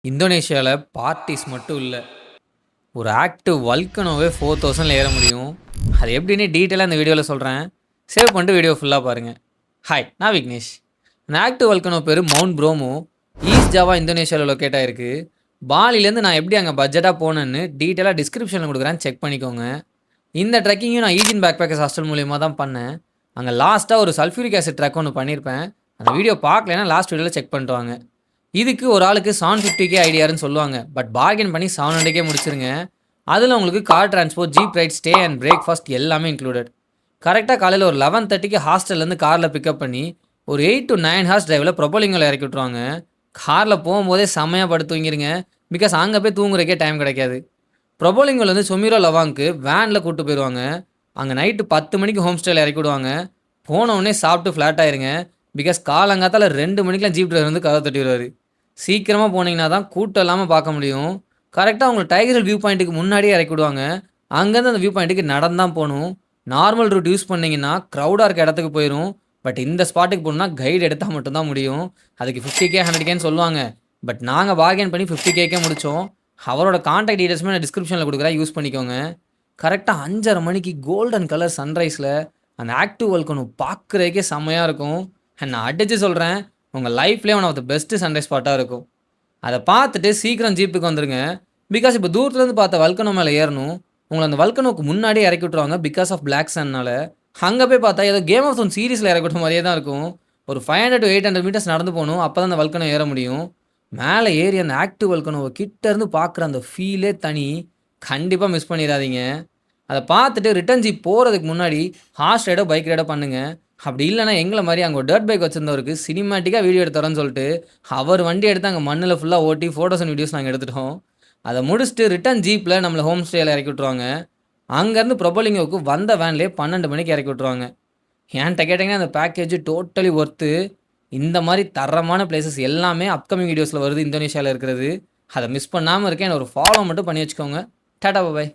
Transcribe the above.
இந்தோனேஷியால parties மட்டும் இல்ல. ஒரு ஆக்டிவ் வல்கனோவே 4000ல ஏற முடியும். அது எப்படின்னு டீட்டெயிலா இந்த வீடியோல சொல்றேன். சேவ் பண்ணிட்டு வீடியோ ஃபுல்லா பாருங்க. ஹாய், நான் விக்னேஷ். இந்த ஆக்டிவ் வல்கனோ பேரு மவுண்ட் ப்ரோமோ. ஈஸ்ட் ஜாவா இந்தோனேஷியால லொக்கேட் ஆயிருக்கு. பாலிலேருந்து நான் எப்படி அங்க பட்ஜெட்டா போனேன்னு டீட்டெயிலா டிஸ்கிரிப்ஷன்ல குடுக்குறேன். செக் பண்ணிக்கோங்க. இந்த ட்ரெக்கிங்கும் நான் ஈஜின் பேக்பேக்கர்ஸ் ஹாஸ்டல் மூலியமா தான் பண்ணேன். அங்க லாஸ்ட்டா ஒரு சல்ஃபியூரிக் ஆசிட் ட்ரெக் ஒண்ணு பண்ணியிருப்பேன். அந்த வீடியோ பார்க்கலைன்னா லாஸ்ட் வீடியோல செக் பண்ணிட்டு வாங்க. இதுக்கு ஒரு ஆளுக்கு 750K ஐடியாருன்னு சொல்லுவாங்க. பட் பார்கெயின் பண்ணி 700K முடிச்சிருங்க. அதில உங்களுக்கு car transport, jeep right, stay and breakfast எல்லாமே இன்க்ளூடட். கரெக்ட்டா காலையில ஒரு 11:30க்கு ஹாஸ்டல்லேருந்து கார்ல பிக்கப் பண்ணி, ஒரு 8 to 9 ஹார்ஸ் டிரைவ்ல புரொபலிங்கோல இறக்கி விட்டுருவாங்க. கார்ல போம்போதே செம்மையா படுத்து தூங்கிருங்க. பிகாஸ் அங்க போய் தூங்குறதுக்கே டைம் கிடைக்காது. புரொபலிங்கோலேருந்து சொமிரோ லவாங்க்கு வேன்ல கூட்டு போயிருவாங்க. அங்க நைட்டு 10 மணிக்கு ஹோம் ஸ்டேல இறக்கி விடுவாங்க. போன உடனே சாப்பிட்டு ஃப்ளாட் ஆயிருங்க. பிகாஸ் காலங்காத்தால 2 மணிக்கெல்லாம் ஜீப் டிரைவர் வந்து கதவ தட்டிருவாரு. சீக்கிரமா போனீங்கன்னா தான் கூட்டம் இல்லாம பார்க்க முடியும். கரெக்ட்டா உங்கள டைகர் ஹில் வியூ பாயிண்ட்க்கு முன்னாடியே இறக்கி விடுவாங்க. அங்கேருந்து அந்த வியூ பாயிண்ட்க்கு நடந்து தான் போணும். நார்மல் ரூட் யூஸ் பண்ணீங்கன்னா, கிரவுடா இருக்க இடத்துக்கு போயிரும். பட் இந்த ஸ்பாட்டுக்கு போணும்னா கைடு எடுத்தா மட்டும் தான் முடியும். அதுக்கு 50K 100Kன்னு சொல்லுவாங்க. பட் நாங்க பார்கெயின் பண்ணி 50Kக்கே முடிச்சோம். அவரோட கான்டாக்ட் டீடெயில்ஸுமே நான் டிஸ்கிரிப்ஷன்ல குடுக்குறேன். யூஸ் பண்ணிக்கோங்க. கரெக்ட்டா 5:30 மணிக்கு கோல்டன் கலர் சன்ரைஸ்ல அந்த ஆக்டிவ் வல்கனோ பார்க்குறதுக்கே செம்மையா இருக்கும். அண்ட் நான் அடிச்சு சொல்றேன், உங்க லைஃப்லயே one of the best sunrise ஸ்பாட்டா இருக்கும். அத பார்த்துட்டு சீக்கிரம் ஜீப்புக்கு வந்துருங்க. பிகாஸ் இப்ப தூரத்துலருந்து பார்த்த வல்கனோ மேல ஏறணும். உங்கள அந்த வல்கனோக்கு முன்னாடியே இறக்கி விட்டுருவாங்க. பிகாஸ் ஆஃப் பிளாக் சன்னால. அங்க போய் பார்த்தா ஏதோ கேம் ஆஃப் த்ரோன்ஸ் சீரிஸ்ல இறக்கி விட்ட மாரியே தான் இருக்கும். ஒரு 500 to 800 மீட்டர்ஸ் நடந்து போணும். அப்பதான் அந்த வல்கனோ ஏற முடியும். மேல ஏறி அந்த ஆக்டிவ் வல்கனோவ கிட்ட இருந்து பார்க்குற அந்த ஃபீலே தனி. கண்டிப்பா மிஸ் பண்ணிறாதீங்க. அத பார்த்துட்டு ரிட்டர்ன் ஜீப் போறதுக்கு முன்னாடி ஹார்ஸ் ரைடோ, பைக் ரைடோ பண்ணுங்க. அப்படி இல்லன்னா எங்கள மாரி அங்க ஒரு டர்ட் பைக் வச்சிருந்தவருக்கு சினிமேட்டிக்கா வீடியோ எடுத்து தரேன்னு சொல்லிட்டு, அவர் வண்டி எடுத்து அங்க மண்ணுல ஃபுல்லா ஓட்டி ஃபோட்டோஸ் அண்ட் வீடியோஸ் நாங்க எடுத்துட்டோம். அத முடிச்சுட்டு ரிட்டர்ன் ஜீப்ல நம்மள ஹோம் ஸ்டேல இறக்கி விட்டுருவாங்க. அங்கருந்து புரொபலிங்கோவுக்கு வந்த வேன்லயே 12 மணிக்கு இறக்கி விட்டுருவாங்க. என்ட்ட கேட்டீங்கன்னா அந்த பேக்கேஜ் டோட்டலி ஒர்த்து. இந்த மாரி தரமான பிளேஸஸ் எல்லாமே அப்கமிங் வீடியோஸ்ல வருது இந்தோனேஷியால இருக்கிறது. அத மிஸ் பண்ணாம இருக்க என்ன ஒரு ஃபாலோ மட்டும் பண்ணி வச்சுக்கோங்க. Tata, bye by.